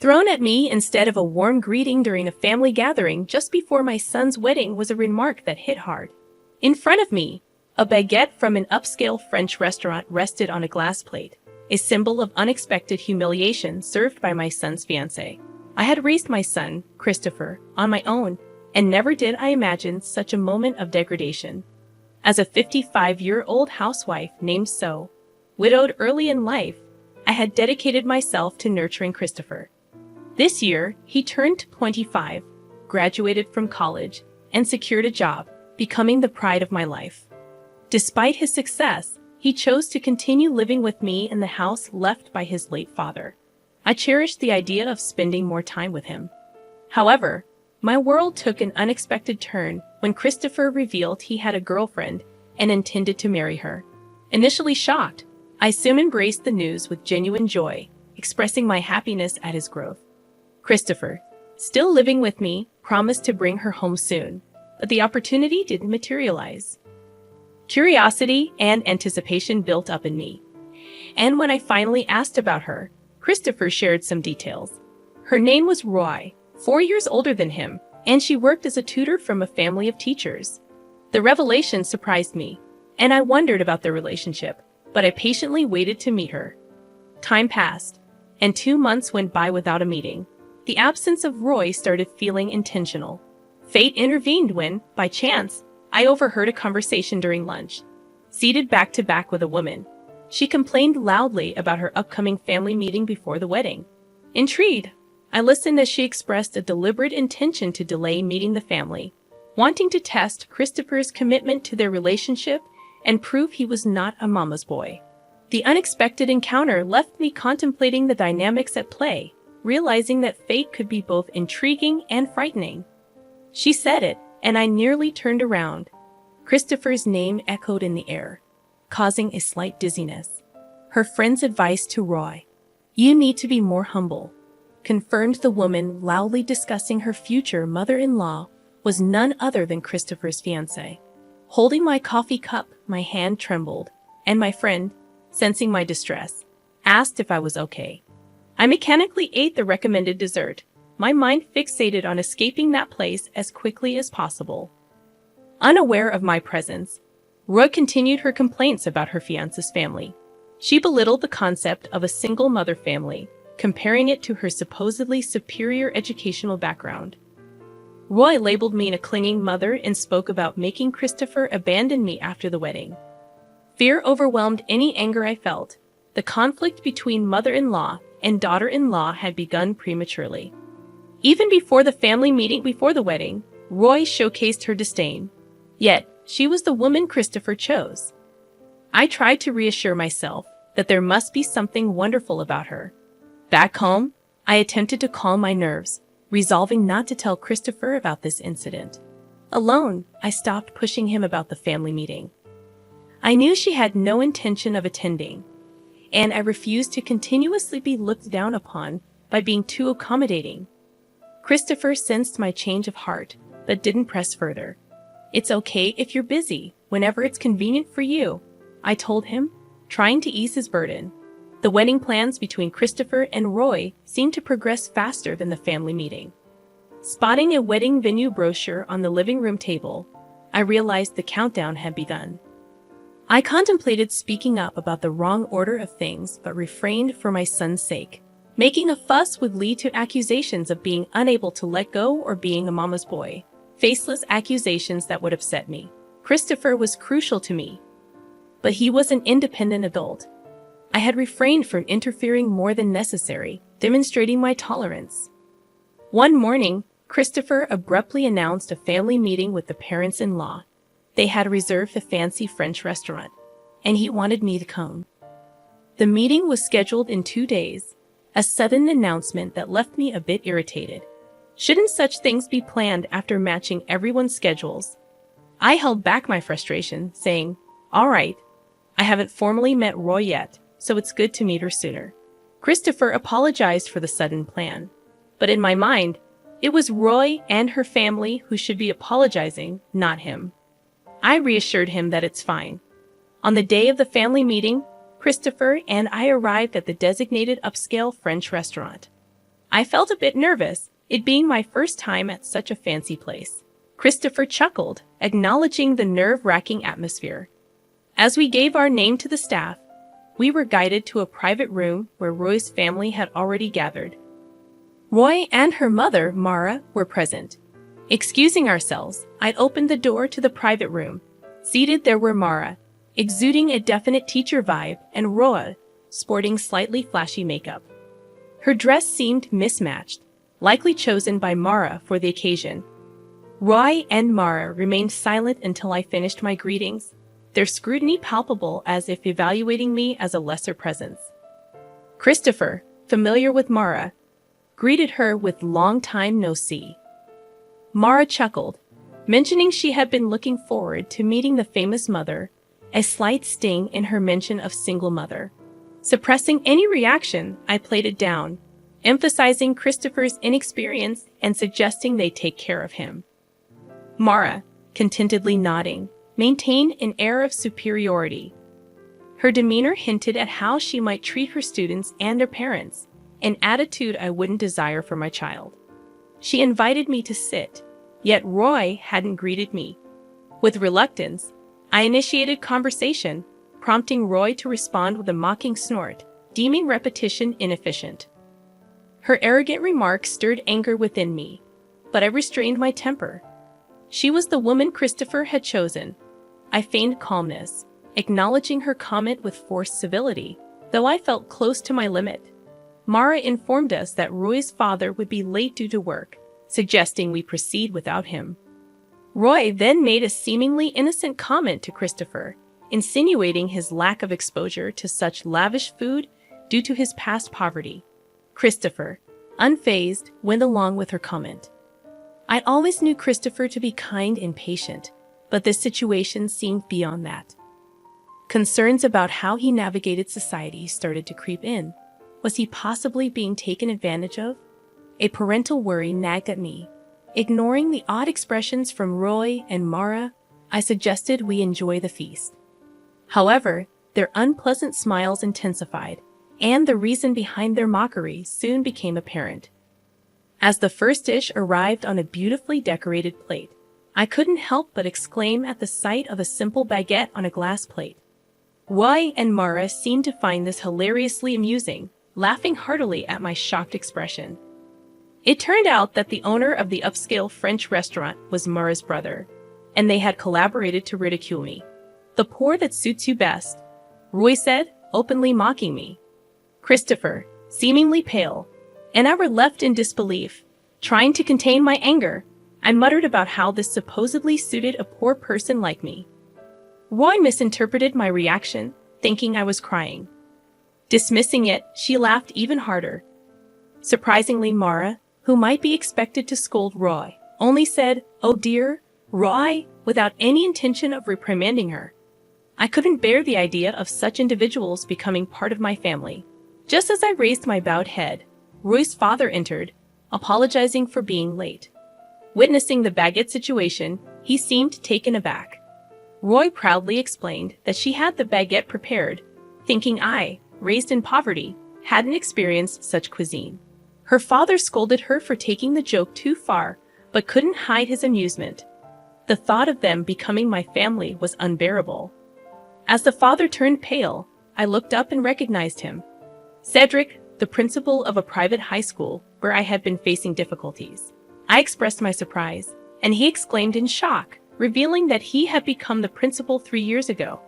Thrown at me instead of a warm greeting during a family gathering just before my son's wedding was a remark that hit hard. In front of me, a baguette from an upscale French restaurant rested on a glass plate, a symbol of unexpected humiliation served by my son's fiancée. I had raised my son, Christopher, on my own, and never did I imagine such a moment of degradation. As a 55-year-old housewife named So, widowed early in life, I had dedicated myself to nurturing Christopher. This year, he turned 25, graduated from college, and secured a job, becoming the pride of my life. Despite his success, he chose to continue living with me in the house left by his late father. I cherished the idea of spending more time with him. However, my world took an unexpected turn when Christopher revealed he had a girlfriend and intended to marry her. Initially shocked, I soon embraced the news with genuine joy, expressing my happiness at his growth. Christopher, still living with me, promised to bring her home soon, but the opportunity didn't materialize. Curiosity and anticipation built up in me, and when I finally asked about her, Christopher shared some details. Her name was Roy, 4 years older than him, and she worked as a tutor from a family of teachers. The revelation surprised me, and I wondered about their relationship, but I patiently waited to meet her. Time passed, and 2 months went by without a meeting. The absence of Roy started feeling intentional. Fate intervened when, by chance, I overheard a conversation during lunch. Seated back to back with a woman, she complained loudly about her upcoming family meeting before the wedding. Intrigued, I listened as she expressed a deliberate intention to delay meeting the family, wanting to test Christopher's commitment to their relationship and prove he was not a mama's boy. The unexpected encounter left me contemplating the dynamics at play, realizing that fate could be both intriguing and frightening. She said it, and I nearly turned around. Christopher's name echoed in the air, causing a slight dizziness. Her friend's advice to Roy, "You need to be more humble," confirmed the woman loudly discussing her future mother-in-law was none other than Christopher's fiancée. Holding my coffee cup, my hand trembled, and my friend, sensing my distress, asked if I was okay. I mechanically ate the recommended dessert, my mind fixated on escaping that place as quickly as possible. Unaware of my presence, Roy continued her complaints about her fiancé's family. She belittled the concept of a single mother family, comparing it to her supposedly superior educational background. Roy labeled me a clinging mother and spoke about making Christopher abandon me after the wedding. Fear overwhelmed any anger I felt. The conflict between mother-in-law and daughter-in-law had begun prematurely. Even before the family meeting before the wedding, Roy showcased her disdain. Yet, she was the woman Christopher chose. I tried to reassure myself that there must be something wonderful about her. Back home, I attempted to calm my nerves, resolving not to tell Christopher about this incident. Alone, I stopped pushing him about the family meeting. I knew she had no intention of attending, and I refused to continuously be looked down upon by being too accommodating. Christopher sensed my change of heart, but didn't press further. "It's okay if you're busy, whenever it's convenient for you," I told him, trying to ease his burden. The wedding plans between Christopher and Roy seemed to progress faster than the family meeting. Spotting a wedding venue brochure on the living room table, I realized the countdown had begun. I contemplated speaking up about the wrong order of things but refrained for my son's sake. Making a fuss would lead to accusations of being unable to let go or being a mama's boy. Faceless accusations that would upset me. Christopher was crucial to me, but he was an independent adult. I had refrained from interfering more than necessary, demonstrating my tolerance. One morning, Christopher abruptly announced a family meeting with the parents-in-law. They had reserved a fancy French restaurant, and he wanted me to come. The meeting was scheduled in 2 days, a sudden announcement that left me a bit irritated. Shouldn't such things be planned after matching everyone's schedules? I held back my frustration, saying, "All right, I haven't formally met Roy yet, so it's good to meet her sooner." Christopher apologized for the sudden plan, but in my mind, it was Roy and her family who should be apologizing, not him. I reassured him that it's fine. On the day of the family meeting, Christopher and I arrived at the designated upscale French restaurant. I felt a bit nervous, it being my first time at such a fancy place. Christopher chuckled, acknowledging the nerve-wracking atmosphere. As we gave our name to the staff, we were guided to a private room where Roy's family had already gathered. Roy and her mother, Mara, were present. Excusing ourselves, I'd opened the door to the private room. Seated there were Mara, exuding a definite teacher vibe, and Roy, sporting slightly flashy makeup. Her dress seemed mismatched, likely chosen by Mara for the occasion. Roy and Mara remained silent until I finished my greetings, their scrutiny palpable as if evaluating me as a lesser presence. Christopher, familiar with Mara, greeted her with "long time no see." Mara chuckled, mentioning she had been looking forward to meeting the famous mother, a slight sting in her mention of single mother. Suppressing any reaction, I played it down, emphasizing Christopher's inexperience and suggesting they take care of him. Mara, contentedly nodding, maintained an air of superiority. Her demeanor hinted at how she might treat her students and their parents, an attitude I wouldn't desire for my child. She invited me to sit, yet Roy hadn't greeted me. With reluctance, I initiated conversation, prompting Roy to respond with a mocking snort, deeming repetition inefficient. Her arrogant remark stirred anger within me, but I restrained my temper. She was the woman Christopher had chosen. I feigned calmness, acknowledging her comment with forced civility, though I felt close to my limit. Mara informed us that Roy's father would be late due to work, suggesting we proceed without him. Roy then made a seemingly innocent comment to Christopher, insinuating his lack of exposure to such lavish food due to his past poverty. Christopher, unfazed, went along with her comment. I always knew Christopher to be kind and patient, but this situation seemed beyond that. Concerns about how he navigated society started to creep in. Was he possibly being taken advantage of? A parental worry nagged at me. Ignoring the odd expressions from Roy and Mara, I suggested we enjoy the feast. However, their unpleasant smiles intensified, and the reason behind their mockery soon became apparent. As the first dish arrived on a beautifully decorated plate, I couldn't help but exclaim at the sight of a simple baguette on a glass plate. Roy and Mara seemed to find this hilariously amusing, laughing heartily at my shocked expression. It turned out that the owner of the upscale French restaurant was Mara's brother, and they had collaborated to ridicule me. "The pour that suits you best," Roy said, openly mocking me. Christopher, seemingly pale, and I were left in disbelief. Trying to contain my anger, I muttered about how this supposedly suited a poor person like me. Roy misinterpreted my reaction, thinking I was crying. Dismissing it, she laughed even harder. Surprisingly, Mara, who might be expected to scold Roy, only said, "Oh dear, Roy," without any intention of reprimanding her. I couldn't bear the idea of such individuals becoming part of my family. Just as I raised my bowed head, Roy's father entered, apologizing for being late. Witnessing the baguette situation, he seemed taken aback. Roy proudly explained that she had the baguette prepared, thinking I, raised in poverty, hadn't experienced such cuisine. Her father scolded her for taking the joke too far, but couldn't hide his amusement. The thought of them becoming my family was unbearable. As the father turned pale, I looked up and recognized him. Cedric, the principal of a private high school where I had been facing difficulties. I expressed my surprise, and he exclaimed in shock, revealing that he had become the principal 3 years ago.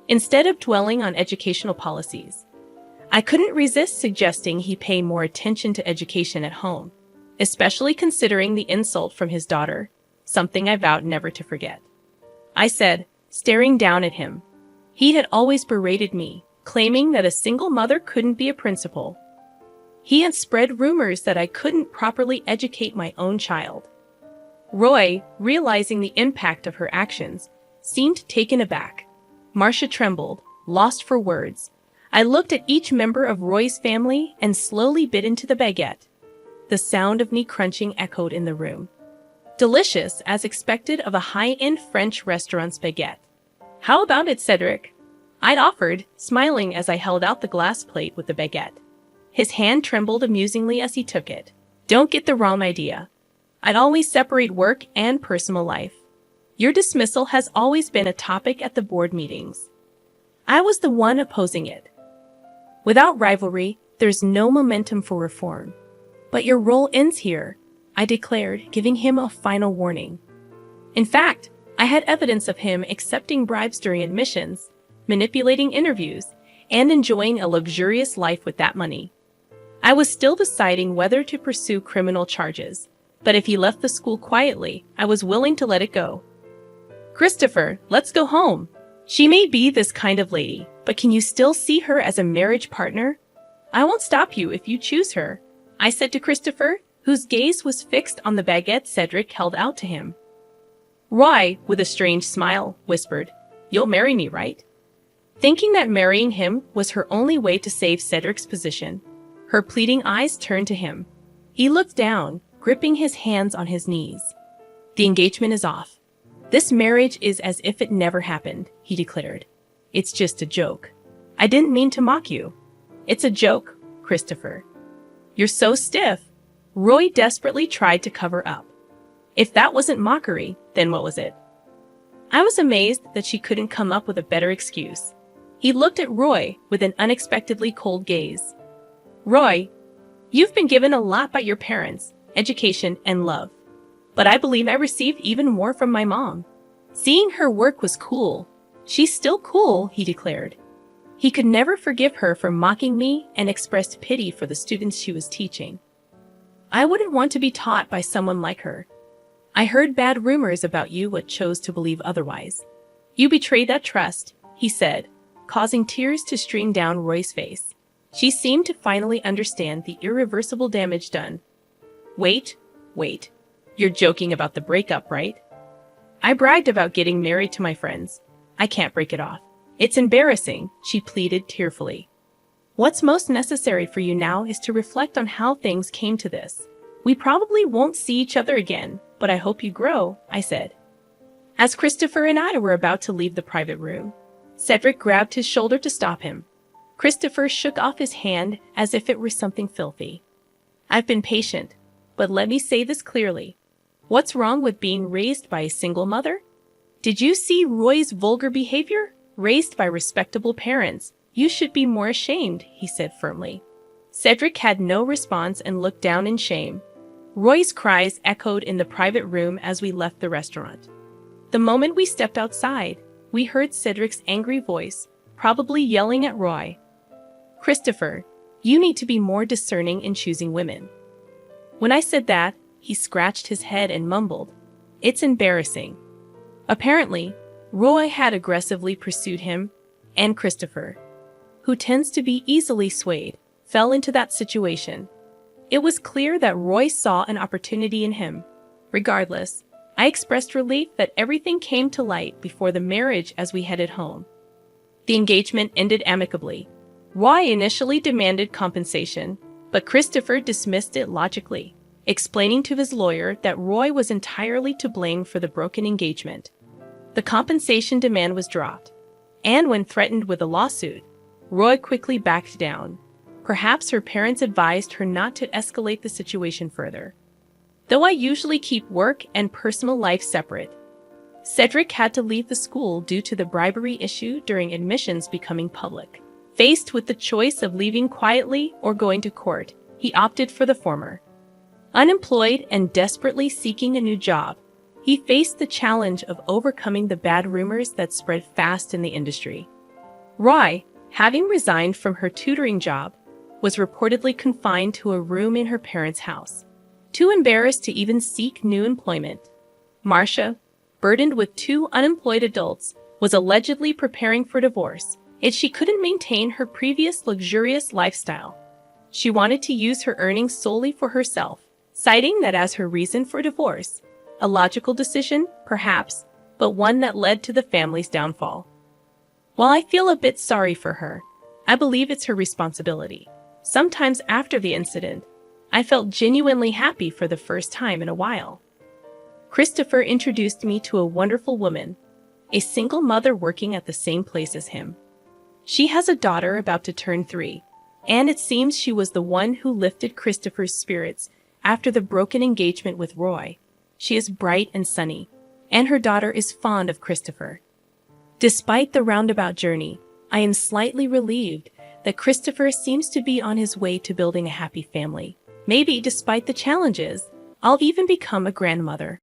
Instead of dwelling on educational policies, I couldn't resist suggesting he pay more attention to education at home, especially considering the insult from his daughter, something I vowed never to forget. I said, staring down at him. He had always berated me, claiming that a single mother couldn't be a principal. He had spread rumors that I couldn't properly educate my own child. Roy, realizing the impact of her actions, seemed taken aback. Marcia trembled, lost for words. I looked at each member of Roy's family and slowly bit into the baguette. The sound of meat crunching echoed in the room. Delicious, as expected of a high-end French restaurant's baguette. "How about it, Cedric?" I'd offered, smiling as I held out the glass plate with the baguette. His hand trembled amusingly as he took it. Don't get the wrong idea. I'd always separate work and personal life. Your dismissal has always been a topic at the board meetings. I was the one opposing it. Without rivalry, there's no momentum for reform. But your role ends here, I declared, giving him a final warning. In fact, I had evidence of him accepting bribes during admissions, manipulating interviews, and enjoying a luxurious life with that money. I was still deciding whether to pursue criminal charges, but if he left the school quietly, I was willing to let it go. Christopher, let's go home. She may be this kind of lady, but can you still see her as a marriage partner? I won't stop you if you choose her, I said to Christopher, whose gaze was fixed on the baguette Cedric held out to him. Roy, with a strange smile, whispered, You'll marry me, right? Thinking that marrying him was her only way to save Cedric's position, her pleading eyes turned to him. He looked down, gripping his hands on his knees. The engagement is off. This marriage is as if it never happened, he declared. It's just a joke. I didn't mean to mock you. It's a joke, Christopher. You're so stiff. Roy desperately tried to cover up. If that wasn't mockery, then what was it? I was amazed that she couldn't come up with a better excuse. He looked at Roy with an unexpectedly cold gaze. Roy, you've been given a lot by your parents, education, and love. But I believe I received even more from my mom. Seeing her work was cool. She's still cool, he declared. He could never forgive her for mocking me and expressed pity for the students she was teaching. I wouldn't want to be taught by someone like her. I heard bad rumors about you but chose to believe otherwise. You betrayed that trust, he said, causing tears to stream down Roy's face. She seemed to finally understand the irreversible damage done. Wait. You're joking about the breakup, right? I bragged about getting married to my friends. I can't break it off. It's embarrassing, she pleaded tearfully. What's most necessary for you now is to reflect on how things came to this. We probably won't see each other again, but I hope you grow, I said. As Christopher and I were about to leave the private room, Cedric grabbed his shoulder to stop him. Christopher shook off his hand as if it were something filthy. I've been patient, but let me say this clearly. What's wrong with being raised by a single mother? Did you see Roy's vulgar behavior? Raised by respectable parents. You should be more ashamed, he said firmly. Cedric had no response and looked down in shame. Roy's cries echoed in the private room as we left the restaurant. The moment we stepped outside, we heard Cedric's angry voice, probably yelling at Roy. Christopher, you need to be more discerning in choosing women. When I said that, he scratched his head and mumbled, It's embarrassing. Apparently, Roy had aggressively pursued him, and Christopher, who tends to be easily swayed, fell into that situation. It was clear that Roy saw an opportunity in him. Regardless, I expressed relief that everything came to light before the marriage as we headed home. The engagement ended amicably. Roy initially demanded compensation, but Christopher dismissed it logically, explaining to his lawyer that Roy was entirely to blame for the broken engagement. The compensation demand was dropped, and when threatened with a lawsuit, Roy quickly backed down. Perhaps her parents advised her not to escalate the situation further. Though I usually keep work and personal life separate, Cedric had to leave the school due to the bribery issue during admissions becoming public. Faced with the choice of leaving quietly or going to court, he opted for the former. Unemployed and desperately seeking a new job, he faced the challenge of overcoming the bad rumors that spread fast in the industry. Roy, having resigned from her tutoring job, was reportedly confined to a room in her parents' house, too embarrassed to even seek new employment. Marcia, burdened with 2 unemployed adults, was allegedly preparing for divorce, yet she couldn't maintain her previous luxurious lifestyle. She wanted to use her earnings solely for herself, citing that as her reason for divorce. A logical decision, perhaps, but one that led to the family's downfall. While I feel a bit sorry for her, I believe it's her responsibility. Sometimes after the incident, I felt genuinely happy for the first time in a while. Christopher introduced me to a wonderful woman, a single mother working at the same place as him. She has a daughter about to turn 3, And it seems she was the one who lifted Christopher's spirits after the broken engagement with Roy. She is bright and sunny, and her daughter is fond of Christopher. Despite the roundabout journey, I am slightly relieved that Christopher seems to be on his way to building a happy family. Maybe despite the challenges, I'll even become a grandmother.